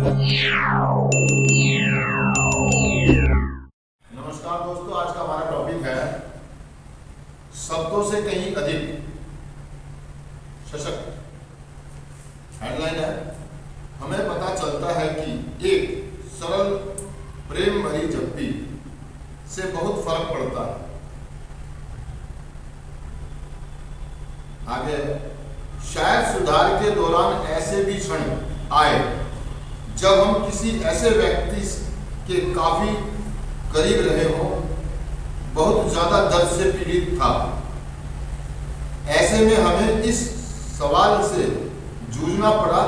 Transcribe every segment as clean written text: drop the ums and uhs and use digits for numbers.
नमस्कार दोस्तों, आज का हमारा टॉपिक है शब्दों से कहीं अधिक सशक्त। हेडलाइन है, हमें पता चलता है कि एक सरल प्रेम भरी झप्पी से बहुत फर्क पड़ता है। आगे, शायद सुधार के दौरान ऐसे भी क्षण आए जब हम किसी ऐसे व्यक्ति के काफी करीब रहे हो, बहुत ज्यादा दर्द से पीड़ित था। ऐसे में हमें इस सवाल से जूझना पड़ा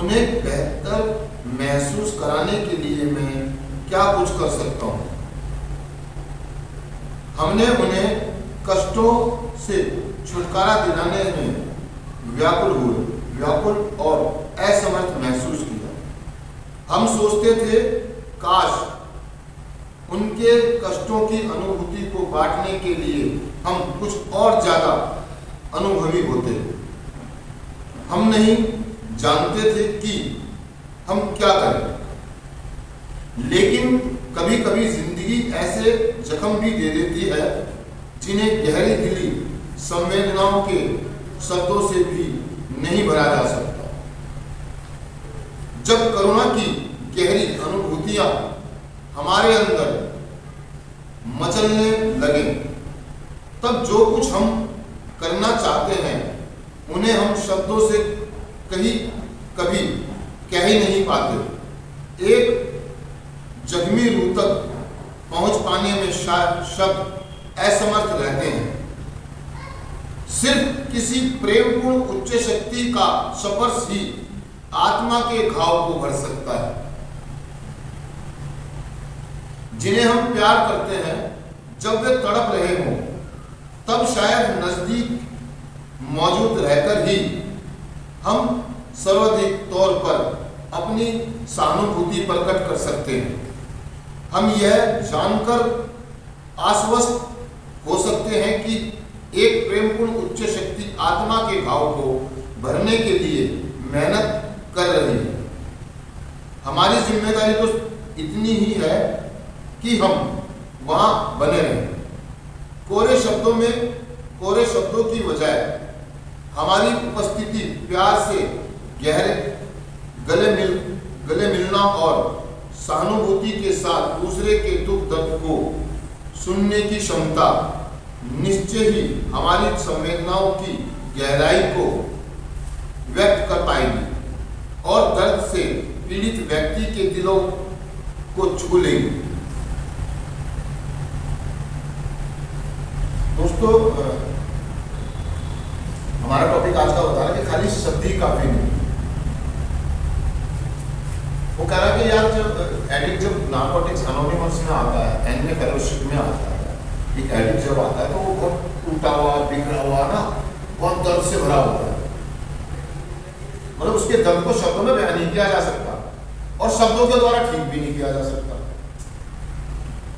उन्हें बेहतर महसूस कराने के लिए मैं क्या कुछ कर सकता हूं। हमने उन्हें कष्टों से छुटकारा दिलाने में व्याकुल और असमर्थ महसूस किया। हम सोचते थे काश उनके कष्टों की अनुभूति को बांटने के लिए हम कुछ और ज्यादा अनुभवी होते। हम नहीं जानते थे कि हम क्या करें, लेकिन कभी कभी जिंदगी ऐसे जख्म भी दे देती है जिन्हें गहरी दिली संवेदनाओं के शब्दों से भी नहीं भरा जा सकता। जब करुणा की गहरी अनुभूतियां हमारे अंदर मचलने लगे, तब जो कुछ हम करना चाहते हैं उन्हें हम शब्दों से कभी कह ही नहीं पाते। एक जख्मी रूह तक पहुंच पाने में शब्द असमर्थ रहते हैं। सिर्फ किसी प्रेमपूर्ण उच्च शक्ति का स्पर्श ही आत्मा के घाव को भर सकता है। जिन्हें हम प्यार करते हैं, जब वे तड़प रहे हों, तब शायद नजदीक मौजूद रहकर ही हम सर्वाधिक तौर पर अपनी सहानुभूति प्रकट कर सकते हैं। हम यह जानकर आश्वस्त हो सकते हैं कि एक प्रेमपूर्ण उच्च शक्ति आत्मा के भाव को भरने के लिए मेहनत कर रही है। हमारी जिम्मेदारी तो इतनी ही है कि हम वहां बने रहें। कोरे शब्दों की बजाय हमारी उपस्थिति प्यार से गहरे गले मिलना और सहानुभूति के साथ दूसरे के दुख दर्द को सुनने की क्षमता निश्चय ही हमारी संवेदनाओं की गहराई को व्यक्त कर पाएगी और दर्द से पीड़ित व्यक्ति के दिलों को छू लेगी। दोस्तों, हमारा टॉपिक आज का बता रहा है कि खाली शब्द ही काफी नहीं। वो कह रहा है कि यार जब नार्कोटिक्स एनोनिमस में आता है, एनए फेलोशिप में आता है, एक एडिक्ट जब आता है तो वो बहुत टूटा हुआ, बिखरा हुआ ना, बहुत दर्द से भरा होता है। मतलब उसके दर्द को शब्दों में बयान नहीं किया जा सकता और शब्दों के द्वारा ठीक भी नहीं किया जा सकता।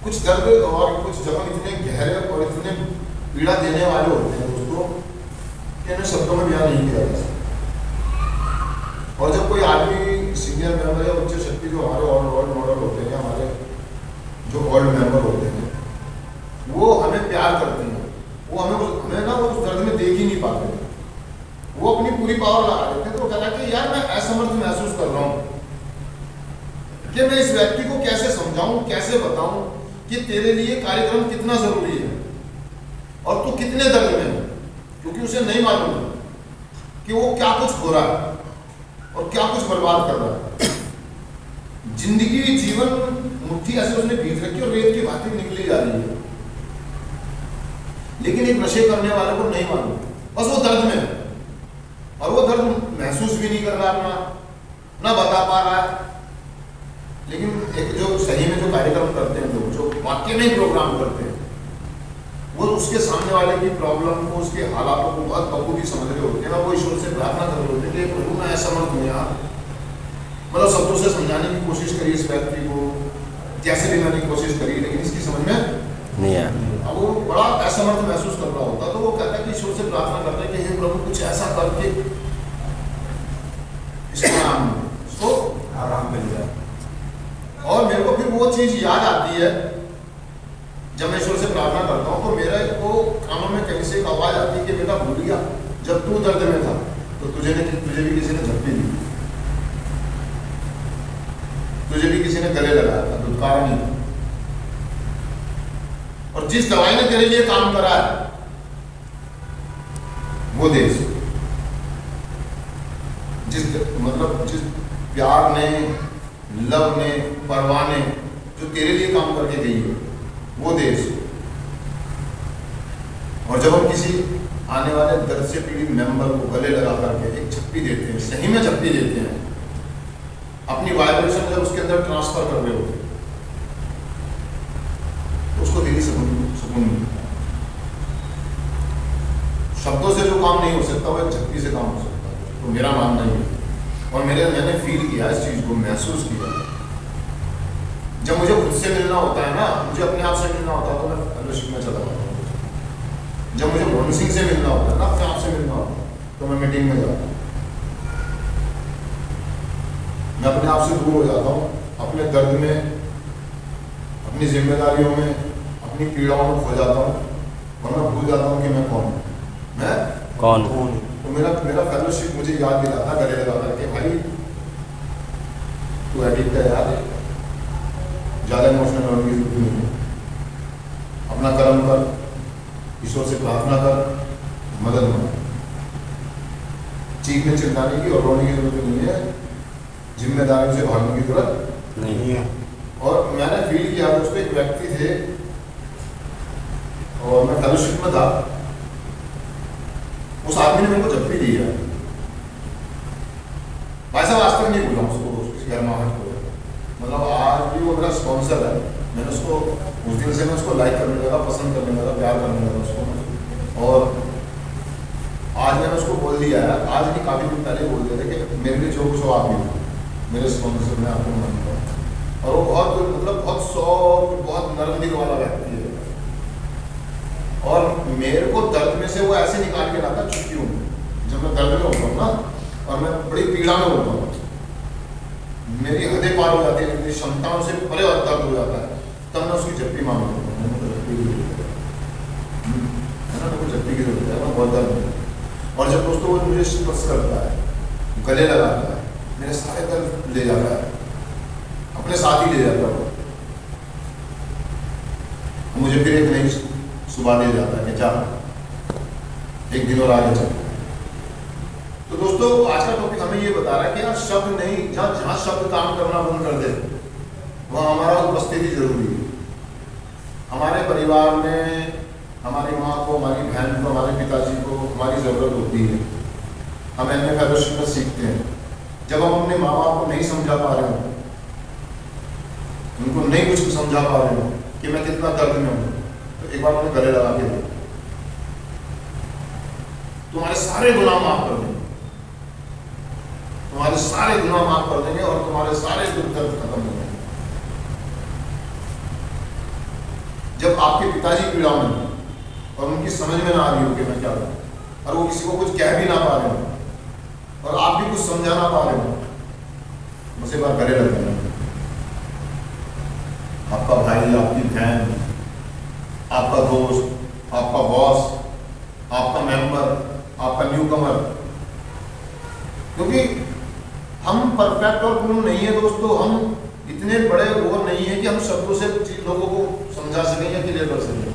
कुछ दर्द और कुछ जख्म इतने गहरे और इतने पीड़ा देने वाले होते हैं दोस्तों कि इन्हें शब्दों में बयान नहीं किया जा सकता। और जब कोई आदमी सीनियर मेंबर या उच्च शक्ति जो हमारे ओल्ड मॉडल होते हैं, हमारे जो ओल्ड मेंबर होते हैं, वो हमें प्यार करते हैं, वो हमें ना वो उस दर्द में देख ही नहीं पाते। वो अपनी पूरी पावर लगा देते हैं। तो वो कहता है कि यार मैं असमर्थ महसूस कर रहा हूँ कि मैं इस व्यक्ति को कैसे समझाऊं, कैसे बताऊं कि तेरे लिए कार्यक्रम कितना जरूरी है और तू कितने दर्द में है, क्योंकि उसे नहीं मालूम है कि वो क्या कुछ हो रहा है और क्या कुछ बर्बाद कर रहा है। जिंदगी जीवन मुट्ठी ऐसे उसने बीत रखी और रेत की भांति निकली जा रही है, लेकिन एक नशे करने वाले को नहीं मालूम, बस वो दर्द में है और वो दर्द महसूस भी नहीं कर रहा अपना, ना बता पा रहा है। लेकिन एक जो सही में जो कार्यक्रम करते हैं लोग, जो वाक्य में ही प्रोग्राम करते हैं, वो उसके सामने वाले की प्रॉब्लम को, उसके हालातों को बहुत बखूबी समझ रहे होते हैं ना। वो ईश्वर से प्रार्थना कर रहे होते हैं कि प्रभु मैं असमर्थ हूँ यार, मतलब शब्दों से समझाने की कोशिश करी इस व्यक्ति को, जैसे भी मैंने कोशिश करी, लेकिन इसकी समझ में नहीं आया। अब वो बड़ा असमर्थ महसूस कर रहा होता, तो वो कहता है कि ईश्वर से प्रार्थना करता है कि हे प्रभु कुछ ऐसा करके वो चीज याद आती है जब मैं ईश्वर से प्रार्थना करता हूँ, तो मेरे को कानों में कहीं से एक आवाज आती है कि बेटा भूल गया, जब तू दर्द में था तो तुझे भी किसी ने झप्पी दी, तुझे भी किसी ने गले लगाया था, दुत्कारा नहीं था। और जिस दवाई ने तेरे लिए काम करा है वो देश, जिस प्यार ने, लव ने, परवाह ने जो तेरे लिए काम करके गई है वो देश। और जब हम किसी आने वाले दर्द से पीड़ित मेंबर को गले लगा करके एक झप्पी देते हैं, सही में झप्पी देते हैं, अपनी वाइब्रेशन जब उसके अंदर ट्रांसफर कर रहे होते तो उसको दिली सुकून मिलता है। शब्दों से जो काम नहीं हो सकता वो एक झप्पी से काम हो सकता है, तो मेरा मानना ही है। और मैंने फील किया इस चीज को, महसूस किया। जब मुझे खुद से मिलना होता है ना, मुझे अपने आप से मिलना होता है तो मैं फेलोशिप में चला जाता हूँ। जब मुझे मोहन सिंह से मिलना होता है ना, अपने आप से मिलना होता है तो मैं मीटिंग में जाता हूँ। मैं अपने आप से दूर हो जाता हूँ, अपने दर्द में, अपनी जिम्मेदारियों में, अपनी पीड़ाओं में खो जाता हूँ और मैं भूल जाता हूँ कि मैं कौन हूँ, मैं कौन हूँ। तो मेरा फेलोशिप मुझे याद दिलाता है गले लगा करके, भाई तू एडिक्ट है यार, ज़्यादा इमोशनल होने की जरूरत नहीं है, अपना कर्म कर, ईश्वर से प्रार्थना कर, मदद मांग। चीखने चिल्लाने की और रोने की जरूरत नहीं है, जिम्मेदारियों से भागने की जरूरत नहीं है। और मैंने फील किया दोस्तों, एक व्यक्ति थे और मैं फेलोशिप में था, उस आदमी ने मेरे को झप्पी दी है। भाई साहब आज तक नहीं भूला उसको, उसकी गर्माहट को। मतलब आज भी वो मेरा स्पॉन्सर है। मैंने उसको उस दिन से मैं उसको लाइक करने लगा, पसंद करने लगा, प्यार करने लगा उसको। और आज मैंने उसको बोल दिया है, आज भी काफ़ी दिन पहले बोल दिया था कि मेरे लिए जो कुछ हो आप भी मेरे स्पॉन्सर में आपको मानता हूँ। और वो बहुत सॉफ्ट, बहुत नरम दिल वाला व्यक्ति है। और मेरे को दर्द में से वो ऐसे निकाल के लाता छुट्टियों में, जब मैं दर्द में होता हूँ ना और मैं बड़ी पीड़ा में होता हूँ, मेरी हदें पार हो जाती है, मेरी क्षमताओं से परे और दर्द हो जाता है, तब मैं उसकी झप्पी मांग लेता हूँ। मेरे को झप्पी की जरूरत है ना, मेरे को झप्पी की जरूरत है, मैं बहुत दर्द में। और जब दोस्तों वो मुझे स्पर्श करता है, गले लगाता है, मेरे सारे दर्द ले जाता है, अपने साथ ही ले जाता है, मुझे फिर एक नई सुबह दे जाता है कि जा एक दिन और आगे चल। तो दोस्तों आज का टॉपिक हमें ये बता रहा है कि यार शब्द नहीं, जहाँ शब्द काम करना बंद कर दे वहाँ हमारा उपस्थिति जरूरी है। हमारे परिवार में हमारी माँ को, हमारी बहन को, हमारे पिताजी को हमारी ज़रूरत होती है। हम एनए फेलोशिप में सीखते हैं। जब हम अपने माँ बाप को नहीं समझा पा रहे हो, उनको नहीं कुछ समझा पा रहे हो कि मैं कितना दर्द में हूँ, तो एक बार उन्हें गले लगा के दो, तुम्हारे सारे गुनाह माफ कर देंगे, तुम्हारे सारे गुनाह माफ कर देंगे और तुम्हारे सारे दुख दर्द खत्म हो जाएंगे। जब आपके पिताजी पीड़ा में और उनकी समझ में ना आ रही हो कि मैं क्या करूं, और वो किसी को कुछ कह भी ना पा रहे हो और आप भी कुछ समझा ना पा रहे हो, बस एक बार गले लग जाएंगे। आपका भाई, आपकी बहन, आपका दोस्त, आपका बॉस, आपका मेंबर, आपका न्यूकमर, क्योंकि हम परफेक्ट और पूर्ण नहीं है दोस्तों। हम इतने बड़े वो नहीं है कि हम शब्दों से लोगों को समझा सकें या क्लियर कर सकें।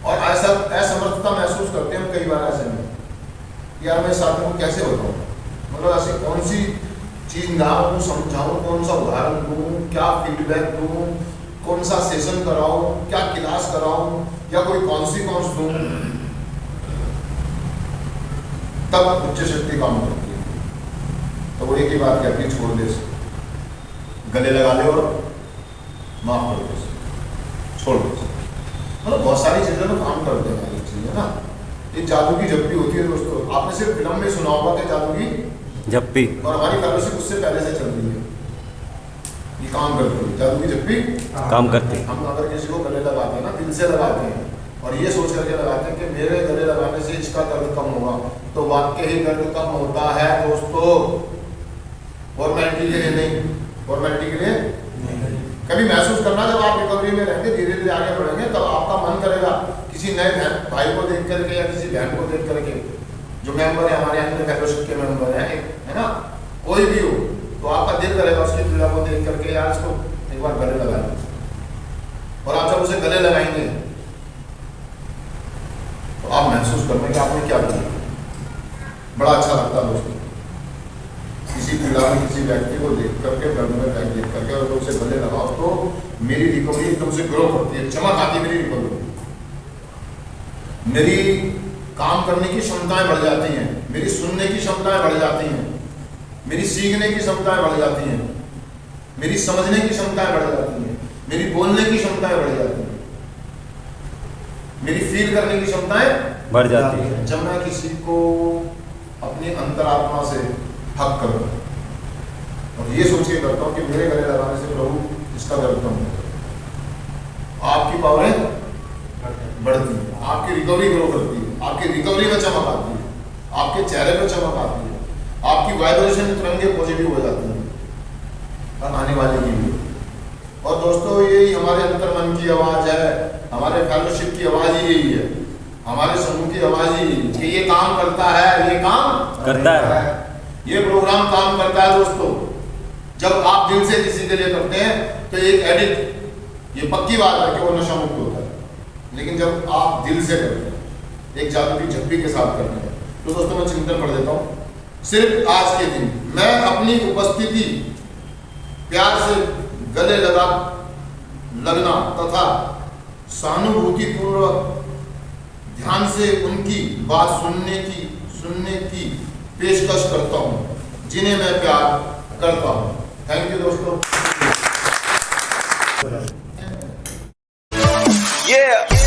और ऐसा असमर्थता महसूस करते हैं हम कई बार ऐसे में, यार मैं साथ में कैसे बताऊं, मतलब ऐसी कौन सी चीज ना हूँ समझाऊं, कौन सा उदाहरण दूं, क्या फीडबैक दूं, कौन सा सेशन कराऊं, क्या क्लास कराऊं या कोई कॉन्सिक्वेंस दूं, तब उच्च शक्ति काम करती है। तो वो एक ही बात कहती है, छोड़ दे, गले लगा ले और माफ कर दे, छोड़ दे। मतलब बहुत सारी चीजें में काम करते हैं ये चीजें ना। ये जादू की झप्पी होती है दोस्तों। आपने सिर्फ फिल्म में सुना होगा कि जादू की झप्पी, और हमारी फेलोशिप उससे पहले से चल रही है, ये काम करती है। जादू की झप्पी काम करती है। हम अगर किसी को गले लगाते हैं ना, दिल से लगाते हैं और ये सोच करके लगाते हैं कि मेरे गले लगाने से इसका दर्द कम होगा, तो वाक्य ही दर्द कम होता है दोस्तों, फॉर्मेलिटी के लिए नहीं, फॉर्मेलिटी के लिए कभी महसूस करना, जब आप रिकवरी में रहेंगे, धीरे धीरे आगे बढ़ेंगे, तब आपका मन करेगा किसी नए भाई को देख करके या किसी बहन को देख करके, जो मेंबर है हमारे अन्य फेलोशिप के मेंबर हैं, है ना, कोई भी हो, तो आपका दिल करेगा उसकी पीड़ा को देख करके यार इसको एक बार गले लगा लो। और आप जब उसे गले लगाएंगे तो आप महसूस करेंगे कि आपने क्या किया। बड़ा अच्छा लगता है दोस्तों, किसी पीड़ा में किसी व्यक्ति को देख करके, दर्द में देख करके और उसे गले लगाओ तो मेरी रिकवरी एकदम से ग्रो करती है, चमक आती है मेरी रिकवरी। मेरी काम करने की क्षमताएं बढ़ जाती हैं, मेरी सुनने की क्षमताएं बढ़ जाती हैं, मेरी सीखने की क्षमताएं बढ़ जाती हैं, मेरी समझने की क्षमताएं बढ़ जाती हैं, मेरी बोलने की क्षमताएं बढ़ जाती हैं, मेरी फील करने की क्षमताएं बढ़ जाती है। जब मैं किसी को अपनी अंतरात्मा से हक करूं और ये सोच के करता हूं कि मेरे गले लगाने से प्रभु इसका दर्द कम होगा, आपकी पावरें बढ़ती है, आपकी रिकवरी ग्रो करती है, आपकी रिकवरी में चमक आती है, आपके चेहरे पर चमक आती है, आपकी वाइब्रेशन तिरंगे पॉजिटिव हो जाती है और आने वाले की भी। और दोस्तों यही हमारे अंतर मन की आवाज है, हमारे फेलोशिप की आवाज ही यही है, हमारे समूह की आवाज ही कि ये काम करता है, ये काम करता है, ये प्रोग्राम काम करता है। दोस्तों जब आप दिल से किसी के लिए करते हैं तो एक एडिक्ट, ये पक्की बात है कि वो नशा मुक्त होता है, लेकिन जब आप दिल से करते हैं, एक जादू की झप्पी के साथ करते हैं, तो दोस्तों मैं चिंतन पढ़ देता हूँ। सिर्फ आज के दिन मैं अपनी उपस्थिति प्यार से गले लगना तथा सहानुभूतिपूर्वक ध्यान से उनकी बात सुनने की पेशकश करता हूँ जिन्हें मैं प्यार करता हूँ। थैंक यू दोस्तों। Yeah.